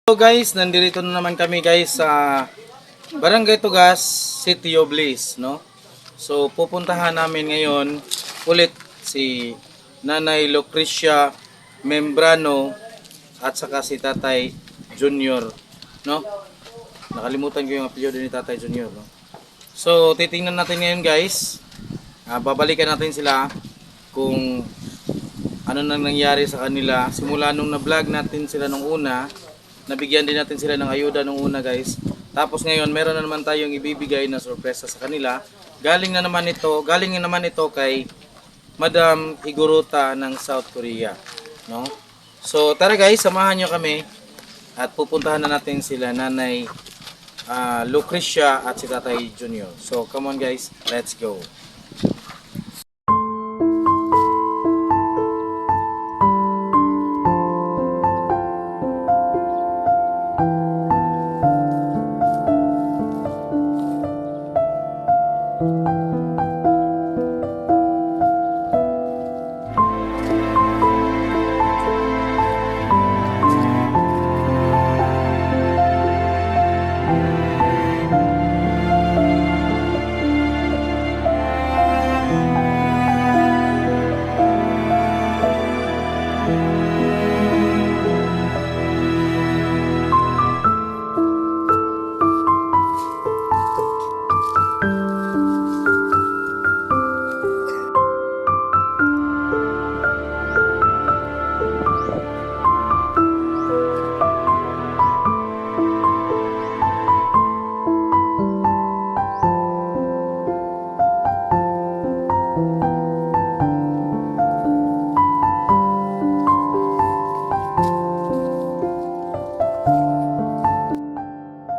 So guys, nandito na naman kami guys sa Barangay Tugas, City of Bliss, no? So pupuntahan namin ngayon ulit si Nanay Lucrecia Membrano at saka si Tatay Junior, no? Nakalimutan ko yung apelyido ni Tatay Junior, no? So titingnan natin ngayon guys. Babalikan natin sila kung ano nang nangyari sa kanila simula nung na-vlog natin sila nung una. Nabigyan din natin sila ng ayuda nung una guys. Tapos ngayon meron na naman tayong ibibigay na sorpresa sa kanila. Galing naman ito kay Madam Higuruta ng South Korea, no? So tara guys, samahan nyo kami at pupuntahan na natin sila Nanay Lucrecia at si Tatay Junior. So come on guys, let's go.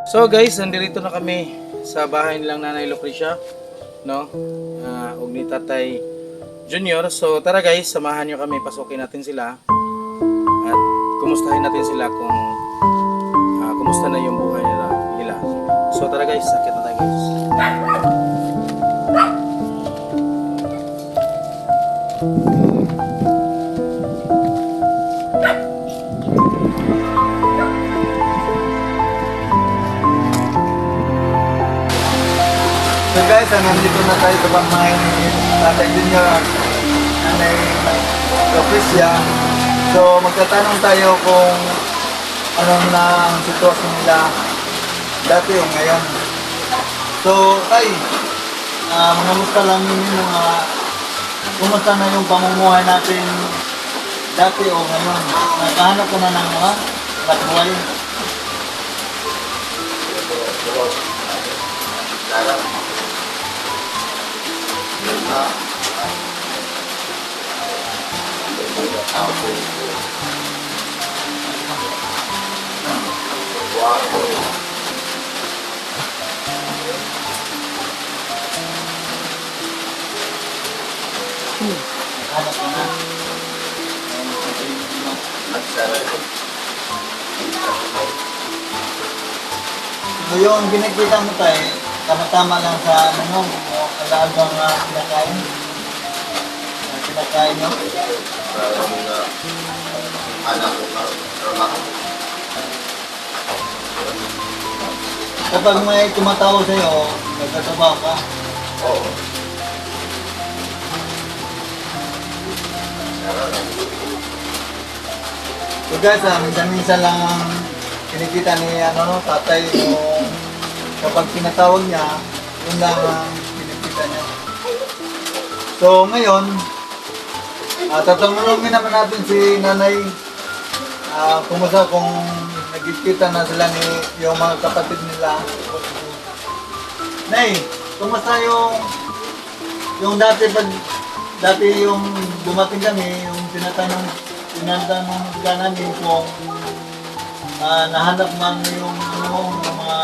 So guys, nandito na kami sa bahay nilang Nanay Lucrecia, no? Ug ni Tatay Junior. So tara guys, samahan niyo kami, pasukin natin sila at kumustahin natin sila kung kumusta na yung buhay nila. So tara guys, sakit na tayo guys. So guys, nandito na tayo sa bahay ni Tatay Junior at Nanay Lucrecia. So magtatanong tayo kung anong na ang sitwasyon nila dati o ngayon. So tay, mga musta lang ninyo mga kumusta na yung pamumuhay natin dati o ngayon? Nakahanap ka na ng mga buhay? So yung kinikita mo tayo, tama-tama lang sa ano o alagang kinakain? Kinakain nyo? Anak ko na trabaho. Kapag may tumatawag sa'yo, nagtatrabaho ka? Oo. So guys, minsan lang ang kinikita ni tatay o kapag pinatawag niya, yun lang ang kinikita niya. So ngayon, tatanungin naman natin si Nanay kumusta kung nagkikita na sila ni yung mga kapatid nila. Nay, kumusta yung dati yung dumating kami, yung tinatanong ka namin kung nahanap man yung mga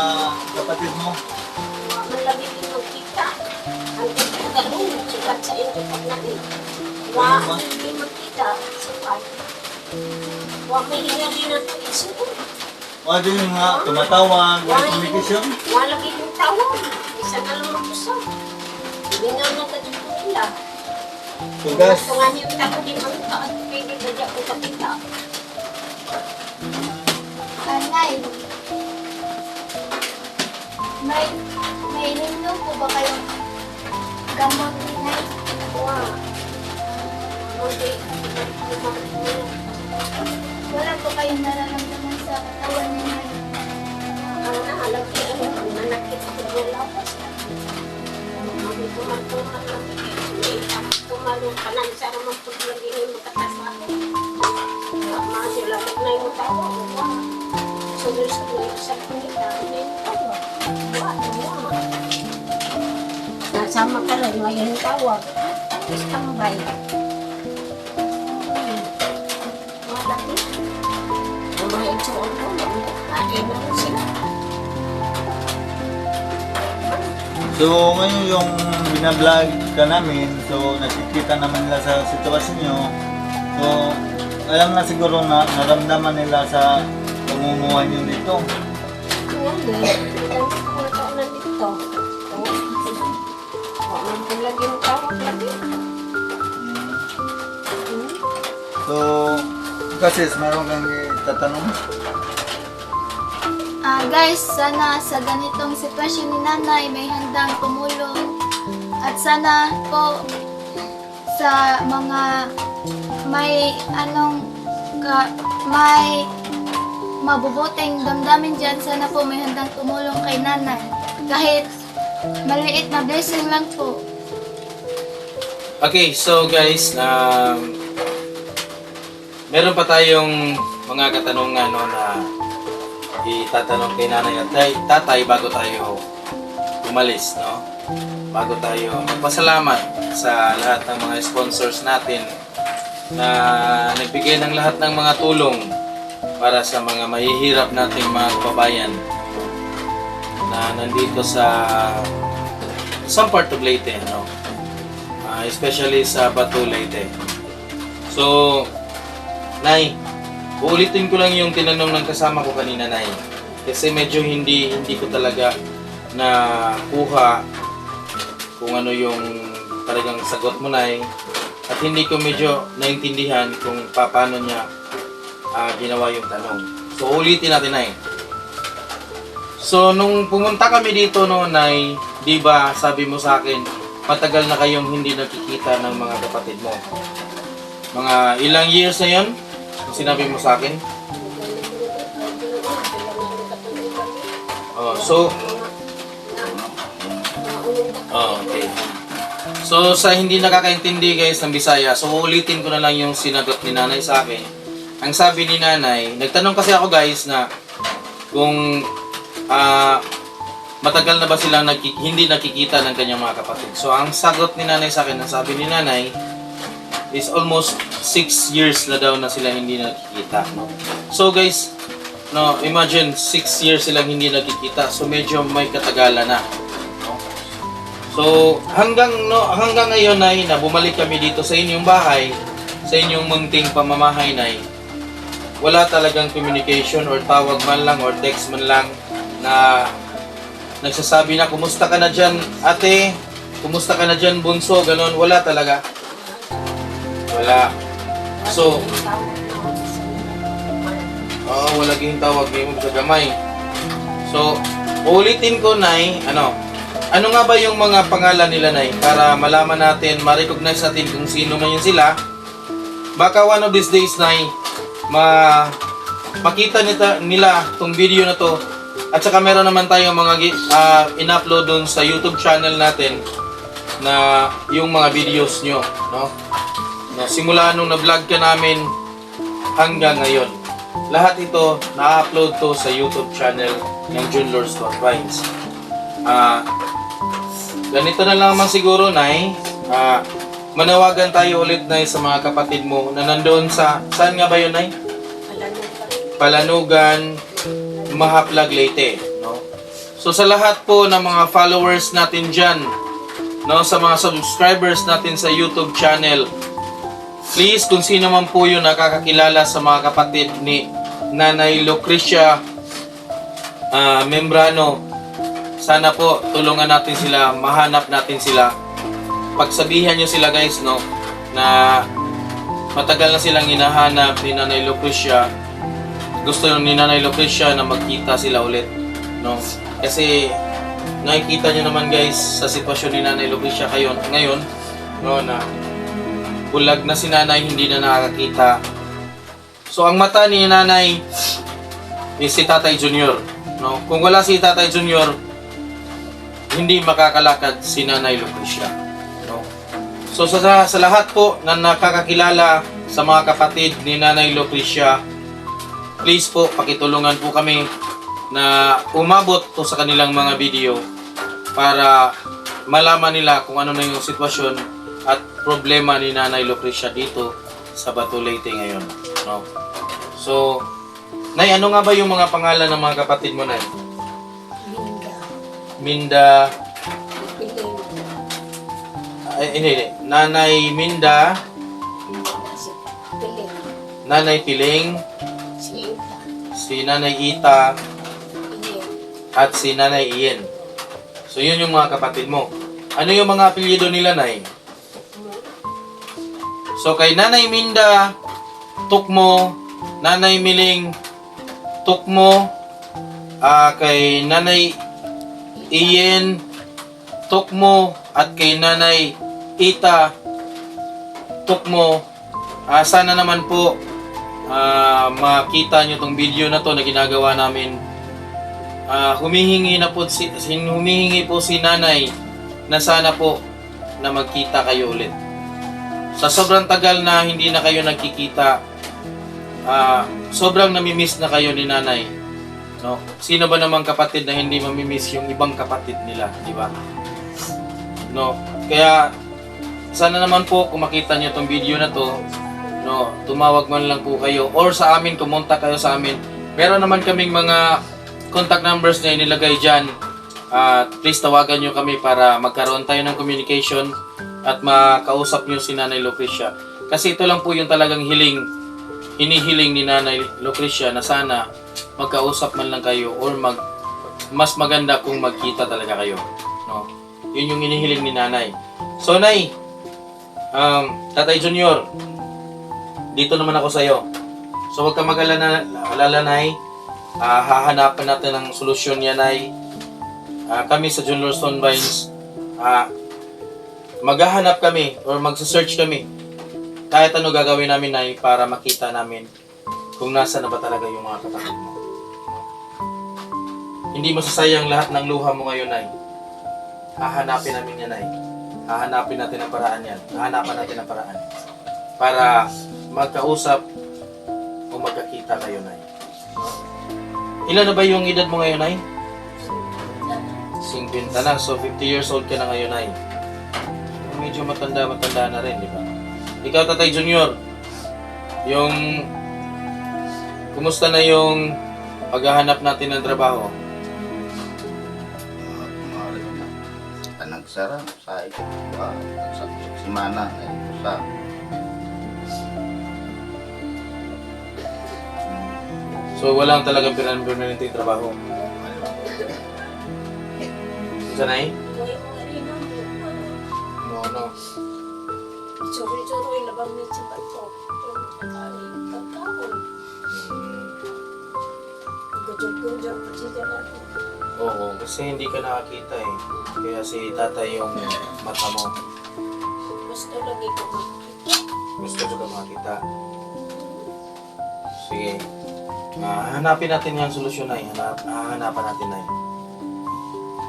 kapatid mo. Malagi dito kita. Ang pagkakalunod, sikat sa ito pagkakalunod. Hindi magkita, sikat. Huwag may hingali na ito iso. Wala din nga tumatawag, wala communication. Wala yung tawag. Isa na lang mag-usap. Hindi nga nagkatuto nila. So guys, Kung ano yung tako di man ka, pwede ba dyan ko kapita. Nay, may ininom po ba kayong gamot, Nay? Wow. Okay. Wala po kayong nararamdaman sa katawan ni Nay. Ang naalagi ang manakit ko ng lapas. Mami tumatulong kami. Tumalong ka na sa naman po lagi na yung makatasako. Mami lamig na yung tawa. Sunod-sunod sa kanila na yung tawa. Nasama ka rin, ngayon yung tawag. Istambay. Malaki. Ang mga itsuon ko, kain na rin sila. So ngayon yung binablog ka namin, so nakikita naman nila sa sitwasyon nyo. So alam na siguro na naramdaman nila sa pamumuhay nyo dito. Ngayon, ilang mga taon na dito. Wala po lagi yung tawag lagi. So kasi meron kang tatanong. Guys, sana sa ganitong sitwasyon ni Nanay may handang tumulong. At sana po sa mga may may mabubuting damdamin dyan, sana po may handang tumulong kay Nanay. Kahit maliit na blessing lang po. Okay, so guys, meron pa tayong mga katanungan no, na itatanong kay nanay at tatay bago tayo umalis, no? Bago tayo magpasalamat sa lahat ng mga sponsors natin na nagbigay ng lahat ng mga tulong para sa mga mahihirap nating mga kababayan na nandito sa some part of Leyte, no? Especially sa Batu, Leyte. So, Nay, uulitin ko lang yung tinanong ng kasama ko kanina, Nay. Kasi medyo hindi ko talaga nakuha kung ano yung talagang sagot mo, Nay. At hindi ko medyo naintindihan kung paano niya ginawa yung tanong. So, ulitin natin, Nay. So, nung pumunta kami dito noon, Nay, di ba sabi mo sa akin, matagal na kayong hindi nakikita ng mga kapatid mo. Mga ilang years na yun? Sinabi mo sa akin? Okay. So, sa hindi nakakaintindi guys ng Bisaya, so ulitin ko na lang yung sinagot ni nanay sa akin. Ang sabi ni nanay, nagtanong kasi ako guys na kung matagal na ba silang hindi nakikita ng kanyang mga kapatid. So, ang sagot ni nanay sa akin, ang sabi ni nanay, is almost 6 years na daw na sila hindi nakikita. No? So guys, no, imagine 6 years silang hindi nakikita. So medyo may katagalan na. No? So hanggang ngayon ay na bumalik kami dito sa inyong bahay, sa inyong munting pamamahay na wala talagang communication or tawag man lang or text man lang na nagsasabi na kumusta ka na dyan ate, kumusta ka na dyan bunso, ganon, wala talaga. Wala. So, wala kang tawag mo sa gamay. So, ulitin ko, Nay, ano nga ba yung mga pangalan nila, Nay? Para malaman natin, ma-recognize natin kung sino man yun sila. Baka one of these days, Nay, makita nila tong video na to. At saka meron naman tayong mga in-upload dun sa YouTube channel natin na yung mga videos nyo, no? Simula nung na-vlog ka namin hanggang ngayon. Lahat ito na-upload to sa YouTube channel ng June Lord's Vines. Ganito na lamang siguro, Nay. Manawagan tayo ulit, Nay, sa mga kapatid mo na nandoon sa, saan nga ba yun, Nay? Palanugan, Mahaplag, Leyte. No? So sa lahat po ng mga followers natin dyan, no, sa mga subscribers natin sa YouTube channel, please, kung sino man po yung nakakakilala sa mga kapatid ni Nanay Lucrecia Membrano, sana po tulungan natin sila, mahanap natin sila. Pagsabihan nyo sila guys, no, na matagal na silang hinahanap ni Nanay Lucrecia gusto ni Nanay Lucrecia na magkita sila ulit, no? Kasi nakikita niyo naman guys sa sitwasyon ni Nanay Lucrecia ngayon, no, na bulag na si Nanay, hindi na nakakakita. So ang mata ni Nanay is si Tatay Junior, no? Kung wala si Tatay Junior, hindi makakalakad si Nanay Lucrecia, no? So sa lahat po na nakakakilala sa mga kapatid ni Nanay Lucrecia, please po, pakitulungan po kami na umabot to sa kanilang mga video para malaman nila kung ano na yung sitwasyon at problema ni Nanay Lucrecia dito sa Batu Leyte ngayon, no? So, Nay, ano nga ba yung mga pangalan ng mga kapatid mo, Nay? Minda. Hindi. Nanay Minda, Nanay Piling, si Nanay Ita, at si Nanay Ian. So, yun yung mga kapatid mo. Ano yung mga apelyido nila, Nay? So, kay Nanay Minda, Tukmo, Nanay Miling, Tukmo, kay Nanay Ian, Tukmo, at kay Nanay Ita, Tukmo. Sana naman po makita nyo tong video na to na ginagawa namin. Humihingi po si Nanay na sana po na magkita kayo ulit. Sa sobrang tagal na hindi na kayo nagkikita, sobrang namimiss na kayo ni Nanay, no? Sino ba namang kapatid na hindi mamimiss yung ibang kapatid nila, di ba? No? Kaya sana naman po kung makita nyo tong video na to, no, tumawag man lang po kayo or sa amin, kumontak kayo sa amin. Meron naman kaming mga contact numbers na inilagay dyan. Please tawagan nyo kami para magkaroon tayo ng communication at makausap nyo si Nanay Lucrecia. Kasi ito lang po yung talagang hinihiling ni Nanay Lucrecia na sana magkausap man lang kayo or mas maganda kung magkita talaga kayo, no? Yun yung hinihiling ni Nanay. So, Nay, Tatay Junior, dito naman ako sa'yo. So, huwag ka mag-alala, Nay. Hahanapan natin ng solusyon yan, Nay. Kami sa Junior Stone Vines, maghahanap kami or magsa-search kami. Kahit ano gagawin namin, Nay, para makita namin kung nasa na ba talaga yung mga kapatid mo. Hindi masasayang lahat ng luha mo ngayon, Nay. Hahanapin namin yan, Nay. Hahanapin natin ang paraan yan. Hahanapan natin ang paraan para magkausap o magkakita kayo, Nay. Ilan na ba yung edad mo ngayon, Nay? 50 na. So, 50 years old ka na ngayon, Nay. Medyo matanda na rin, di ba? Ikaw, Tatay Junior, kumusta na yung paghahanap natin ng trabaho? Nagsara sa simana na ito sa So, walang talagang permanente trabaho. Sanay? No. Churi-churi labang ni cepat kok. Pagkaon. Gujol-gujol pa siya dyan. Oo, kasi hindi ka nakakita eh. Kaya si tatay yung mata mo. Gusto lagi ko makikita. Gusto ko ka makita. Sige. Hanapin natin yung solusyon, Nay. Hahanapan natin, Nay.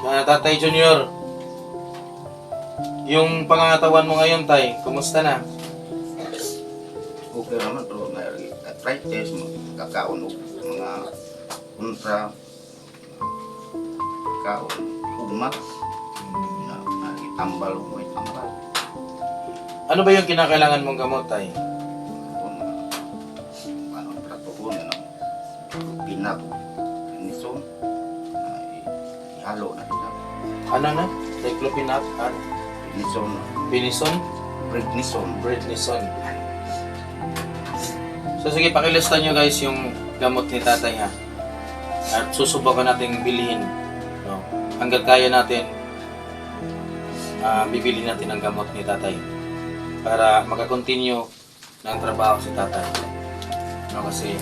Kaya Tatay Junior, yung pangangatawan mo ngayon, Tay, kumusta na? okay naman pero arthritis, kakaon mga kontra kaon umat na itambal mo itambal Ano ba yung kinakailangan mong gamot, Tay? ano trato ko na pinag nison ihalo na kita Ano na? Cyclopinap at nison Pinison? prednison. So sige, pakilista nyo guys yung gamot ni tatay ha. At susubukan natin bilhin. No? Hanggat kaya natin, bibili natin ang gamot ni tatay. Para makakontinue ng trabaho si tatay. No, kasi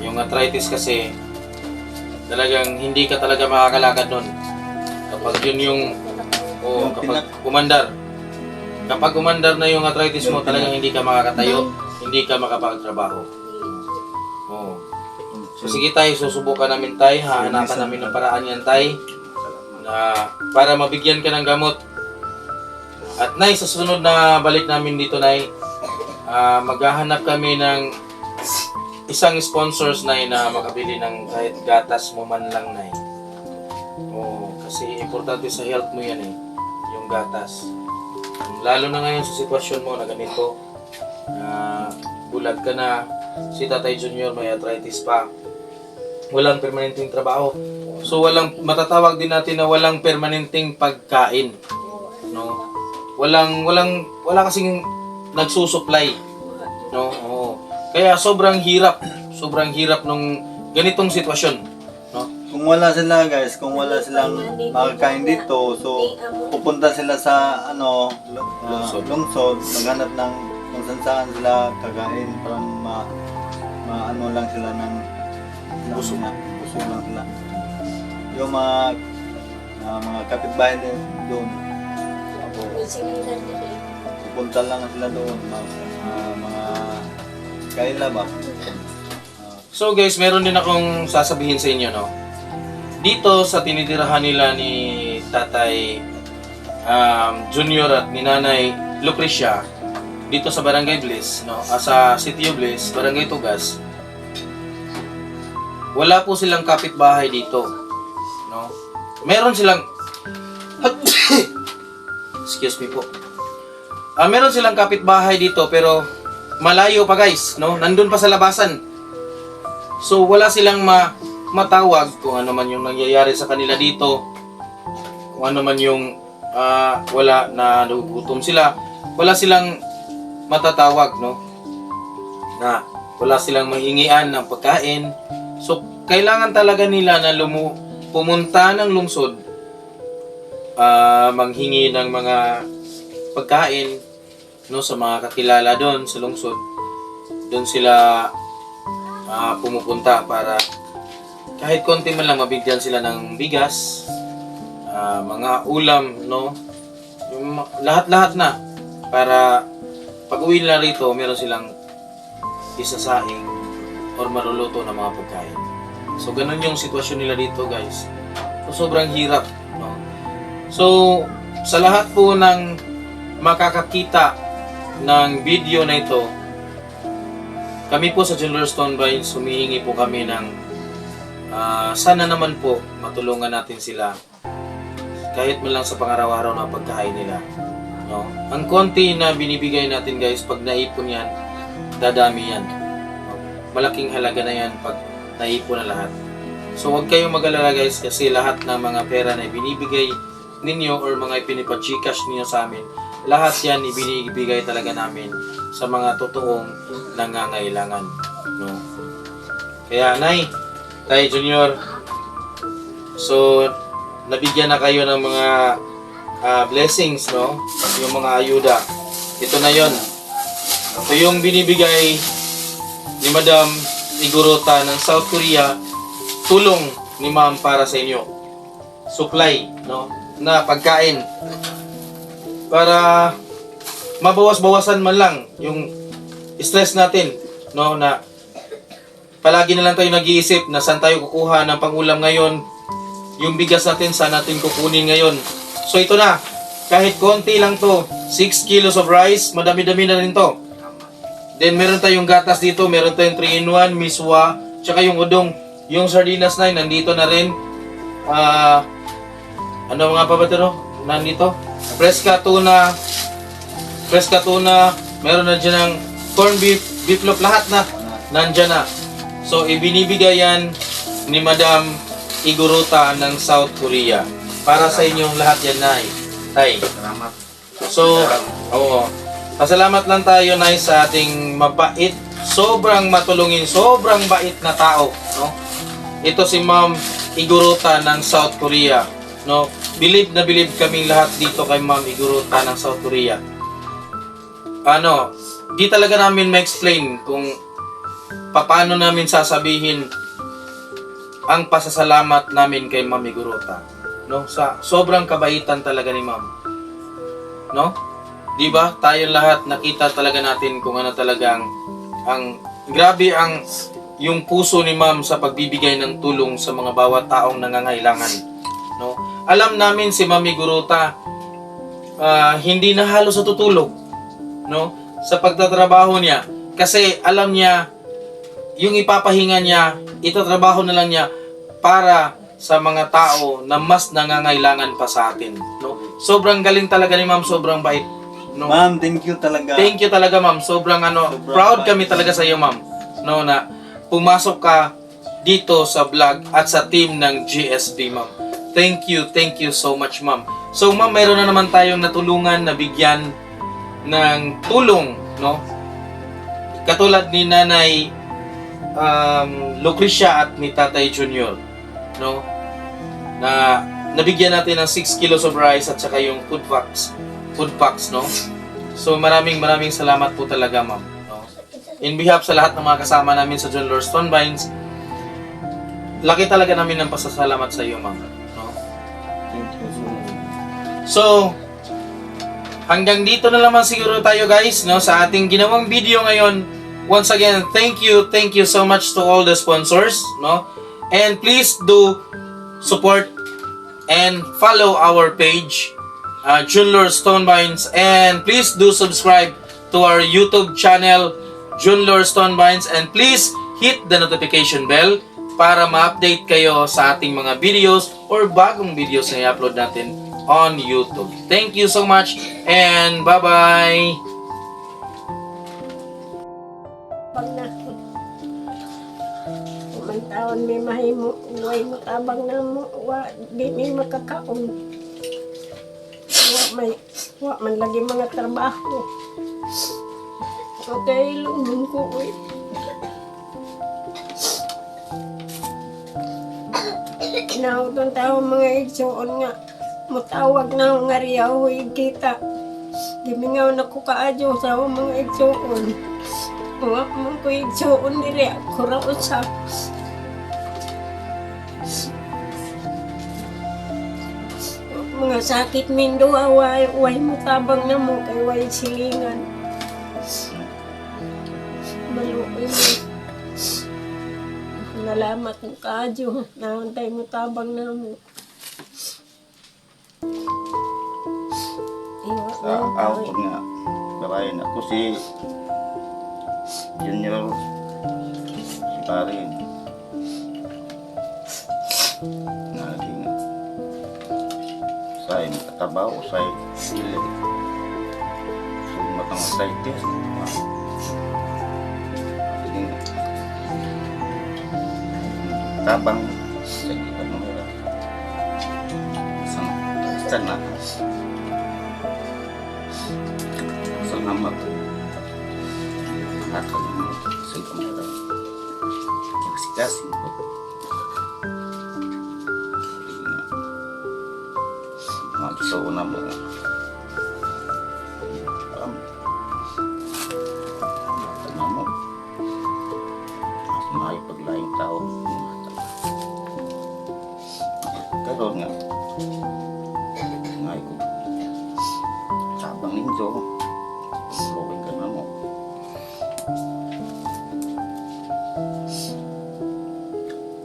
Yung arthritis kasi, talagang hindi ka talaga makakalakad nun. Kapag yun yung, Yung kapag umandar. Kapag umandar na yung arthritis mo, talagang hindi ka makakatayo, hindi ka makapagtrabaho. Oo. So sige tay, susubukan namin tay, hahanapan namin ng paraan yan tay, na para mabigyan ka ng gamot. At nay, sa sunod na balik namin dito nay, maghahanap kami ng isang sponsors nay na makabili ng kahit gatas mo man lang nay. Oo, kasi importante sa health mo yan yung gatas. Lalo na ngayon sa sitwasyon mo na ganito, bulag ka na, si Tatay Junior may arthritis pa, walang permanenteng trabaho. So matatawag din natin na walang permanenteng pagkain, no? Wala kasing nagsusupply, no? Oo. Kaya sobrang hirap nung ganitong sitwasyon, no? Kung wala sila guys, kung wala silang makakain dito, so pupunta sila sa lungsod, maghanap ng kung saan sila kakain para maano lang sila ng busog lang sila. Yung mga kapitbahay din doon, pupunta lang sila doon, mga kaila ba? So guys, meron din akong sasabihin sa inyo, no? Dito sa tinitirahan nila ni Tatay Junior at ni Nanay Lucrecia, dito sa Barangay Bliss, no? Sa City of Bliss, Barangay Tugas, wala po silang kapitbahay dito, no? Meron silang excuse me po. Meron silang kapitbahay dito pero malayo pa guys, no? Nandun pa sa labasan. So wala silang matawag kung ano man yung nangyayari sa kanila dito. Kung ano man yung wala na nagugutom sila. Wala silang matatawag, no? Na wala silang mahingian ng pagkain. So kailangan talaga nila na pumunta ng lungsod, manghingi ng mga pagkain, no, sa mga kakilala doon sa lungsod. Doon sila pumupunta para kahit konti man lang mabigyan sila ng bigas, mga ulam, no, yung lahat-lahat na para pag uwi nila rito meron silang isasaing or maruluto na mga pagkain. So ganun yung sitwasyon nila dito guys. So sobrang hirap, no. So sa lahat po ng makakakita ng video na ito, kami po sa Junior Stone Vines humihingi po kami ng sana naman po matulungan natin sila kahit man lang sa pangaraw-araw na pagkain nila, no? Ang konti na binibigay natin guys, pag naipon yan, dadami yan, no? Malaking halaga na yan pag naipon na lahat. So huwag kayong mag-alala guys, kasi lahat ng mga pera na binibigay ninyo or mga ipinipa-Gcash ninyo sa amin, lahat yan ibinibigay talaga namin sa mga totoong nangangailangan, no? Kaya Nay, Tay Junior, so nabigyan na kayo ng mga blessings, no? Yung mga ayuda. Ito na yon. Ito yung binibigay ni Madam Igorota ng South Korea, tulong ni Ma'am para sa inyo. Supply, no? Na pagkain. Para mabawas-bawasan man lang yung stress natin, no? Na palagi na lang tayo nag-iisip na saan tayo kukuha ng pangulam ngayon. Yung bigas natin, saan natin kukunin ngayon. So ito na, kahit konti lang to, 6 kilos of rice, madami-dami na rin to. Then meron tayong gatas dito, meron tayong 3-in-1, miswa, tsaka yung udong. Yung sardinas na nandito na rin. Ano mga pabatero? Nandito. Fresca tuna, meron na dyan ng corn beef, beef loaf, lahat na nandyan na. So ibinibigay yan ni Madam Igorota ng South Korea para sa inyong lahat yan, Nay. Tay. Salamat. So, oo. Pasalamat lang tayo, Nay, sa ating mabait, sobrang matulungin, sobrang bait na tao, no? Ito si Ma'am Igorota ng South Korea, no? Believe na believe kaming lahat dito kay Ma'am Igorota ng South Korea. Di talaga namin ma-explain kung paano namin sasabihin ang pasasalamat namin kay Mami Gurota, no? Sa sobrang kabaitan talaga ni Ma'am, no? 'Di ba? Tayo lahat nakita talaga natin kung ano talagang ang grabe ang yung puso ni Ma'am sa pagbibigay ng tulong sa mga bawat taong nangangailangan, no? Alam namin si Mami Gurota hindi na halos natutulog, no? Sa pagtatrabaho niya kasi alam niya yung ipapahinga niya, itatrabaho na lang niya para sa mga tao na mas nangangailangan pa sa atin, no? Sobrang galing talaga ni Ma'am, sobrang bait, no? Ma'am, thank you talaga. Thank you talaga, Ma'am. Sobrang proud kami talaga sa iyo, Ma'am. No, na pumasok ka dito sa vlog at sa team ng GSD, Ma'am. Thank you so much, Ma'am. So, Ma'am, mayroon na naman tayong natulungan na bigyan ng tulong, no? Katulad ni Nanay Lucrecia at ni Tatay Junior, no? Na nabigyan natin ng 6 kilos of rice at saka yung food packs, no? So maraming salamat po talaga, Ma'am, no? In behalf sa lahat ng mga kasama namin sa John Lord Stonebinds, laki talaga namin ng pasasalamat sa iyo, Ma'am, no? Thank you so much. So hanggang dito na naman siguro tayo, guys, no, sa ating ginawang video ngayon. Once again, thank you so much to all the sponsors, no? And please do support and follow our page, Junlor Stonebinds, and please do subscribe to our YouTube channel, Junlor Stonebinds, and please hit the notification bell para ma-update kayo sa ating mga videos or bagong videos na i-upload natin on YouTube. Thank you so much and bye-bye! Pag na kumantawan may mahimo, huwag mo tabang na mo, di may makakaon. Wa man lagi mga trabaho. Okay, lunong ko, uy. Inaudon tao mga igsoon nga, mutawag na nga riyaw, kita. Gimingaw na ko kaadyo sa mga igsoon. Wa man ko igsoon nila, kura usap. Mga sakit mindo, way mo tabang na mo, kay way silingan. Maluoy mo. Nalamat mo kaadyo, naantay mo tabang na mo. Sa ako nga, barayan ako si Junior, si Parin. Nagi nga. Say, makatabaw, say, sili. So, matang say, test. Sige nga. Tabang, say, ano nga. Basta na. Salamat. Nakakalimutan sa kamera. Kasi ko. Magso na mo. Tama mo. Mas may paglaing tao. Pero nga. Ngay ko. Sabang ninyo. Lowing ka na mo.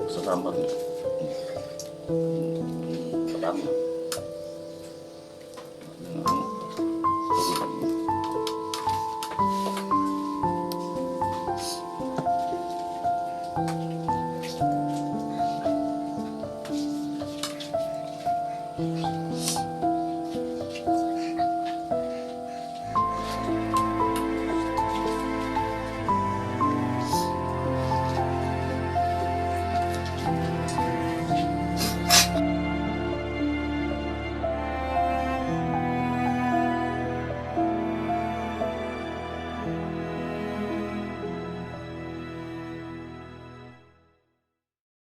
Salamat. Salamat.